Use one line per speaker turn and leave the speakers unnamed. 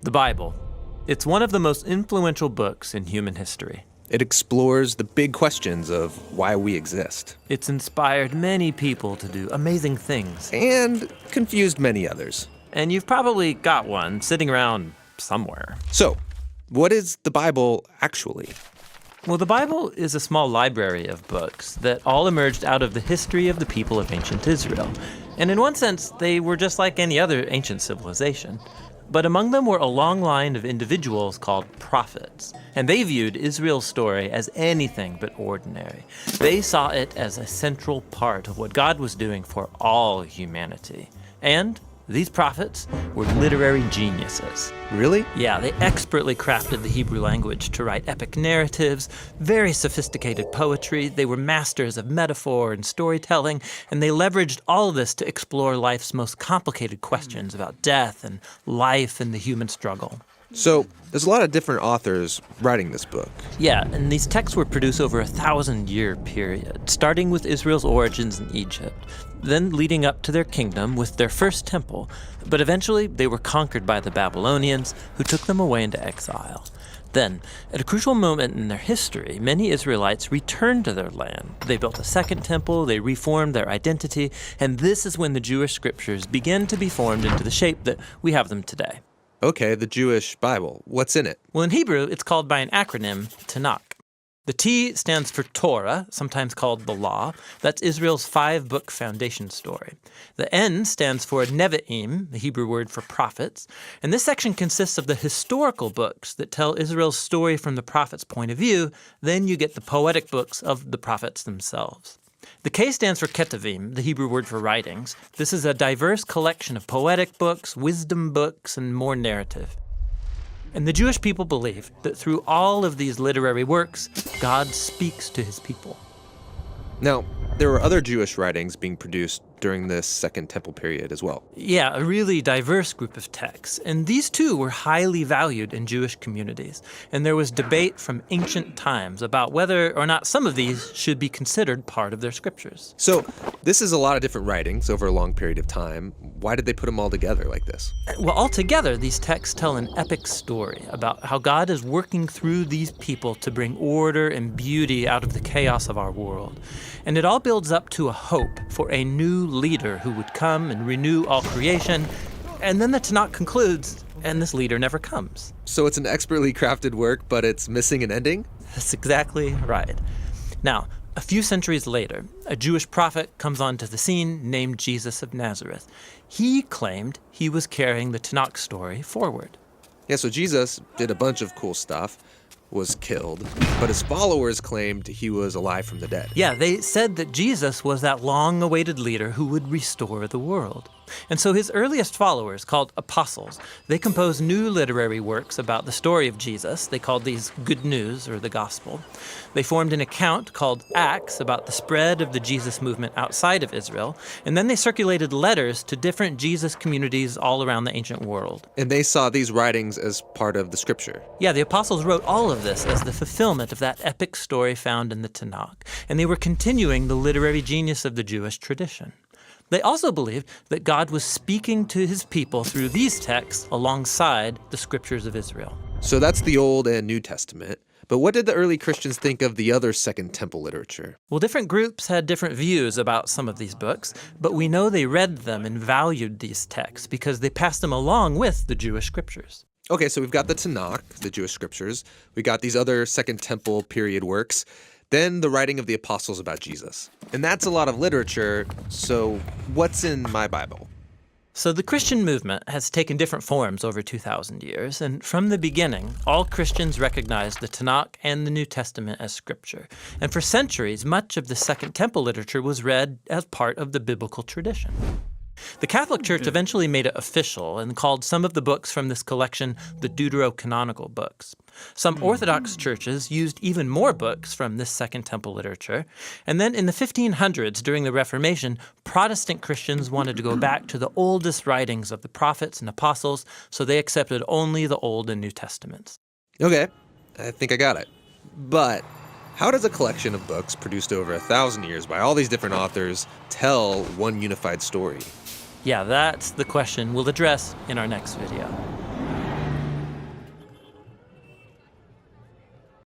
The Bible. It's one of the most influential books in human history.
It explores the big questions of why we exist.
It's inspired many people to do amazing things.
And confused many others.
And you've probably got one sitting around somewhere.
So, what is the Bible actually?
Well, the Bible is a small library of books that all emerged out of the history of the people of ancient Israel. And in one sense, they were just like any other ancient civilization. But among them were a long line of individuals called prophets. And they viewed Israel's story as anything but ordinary. They saw it as a central part of what God was doing for all humanity. And these prophets were literary geniuses.
Really?
Yeah, they expertly crafted the Hebrew language to write epic narratives, very sophisticated poetry. They were masters of metaphor and storytelling, and they leveraged all of this to explore life's most complicated questions about death and life and the human struggle.
So, there's a lot of different authors writing this book.
Yeah, and these texts were produced over a 1,000-year period, starting with Israel's origins in Egypt, then leading up to their kingdom with their first temple. But eventually, they were conquered by the Babylonians, who took them away into exile. Then, at a crucial moment in their history, many Israelites returned to their land. They built a second temple, they reformed their identity, and this is when the Jewish scriptures began to be formed into the shape that we have them today.
Okay, the Jewish Bible. What's in it?
Well, in Hebrew, it's called by an acronym, TANAKH. The T stands for Torah, sometimes called the Law. That's Israel's 5-book foundation story. The N stands for Nevi'im, the Hebrew word for prophets. And this section consists of the historical books that tell Israel's story from the prophet's point of view. Then you get the poetic books of the prophets themselves. The K stands for Ketuvim, the Hebrew word for writings. This is a diverse collection of poetic books, wisdom books, and more narrative. And the Jewish people believed that through all of these literary works, God speaks to his people.
Now, there were other Jewish writings being produced during this Second Temple period as well.
Yeah, a really diverse group of texts. And these too were highly valued in Jewish communities. And there was debate from ancient times about whether or not some of these should be considered part of their scriptures.
So, this is a lot of different writings over a long period of time. Why did they put them all together like this?
Well, altogether, these texts tell an epic story about how God is working through these people to bring order and beauty out of the chaos of our world. And it all builds up to a hope for a new leader who would come and renew all creation. And then the Tanakh concludes, and this leader never comes.
So it's an expertly crafted work, but it's missing an ending?
That's exactly right. Now, a few centuries later, a Jewish prophet comes onto the scene named Jesus of Nazareth. He claimed he was carrying the Tanakh story forward.
Yeah, so Jesus did a bunch of cool stuff, was killed, but his followers claimed he was alive from the dead.
Yeah, they said that Jesus was that long-awaited leader who would restore the world. And so his earliest followers, called apostles, they composed new literary works about the story of Jesus. They called these Good News, or the Gospel. They formed an account called Acts about the spread of the Jesus movement outside of Israel. And then they circulated letters to different Jesus communities all around the ancient world.
And they saw these writings as part of the scripture.
Yeah, the apostles wrote all of this as the fulfillment of that epic story found in the Tanakh. And they were continuing the literary genius of the Jewish tradition. They also believed that God was speaking to his people through these texts alongside the scriptures of Israel.
So that's the Old and New Testament. But what did the early Christians think of the other Second Temple literature?
Well, different groups had different views about some of these books, but we know they read them and valued these texts because they passed them along with the Jewish scriptures.
Okay, so we've got the Tanakh, the Jewish scriptures. We got these other Second Temple period works. Then the writing of the apostles about Jesus. And that's a lot of literature, so what's in my Bible?
So the Christian movement has taken different forms over 2,000 years, and from the beginning, all Christians recognized the Tanakh and the New Testament as scripture. And for centuries, much of the Second Temple literature was read as part of the biblical tradition. The Catholic Church eventually made it official and called some of the books from this collection the deuterocanonical books. Some Orthodox churches used even more books from this Second Temple literature. And then in the 1500s, during the Reformation, Protestant Christians wanted to go back to the oldest writings of the prophets and apostles, so they accepted only the Old and New Testaments.
Okay, I think I got it. But how does a collection of books produced over 1,000 years by all these different authors tell one unified story?
Yeah, that's the question we'll address in our next video.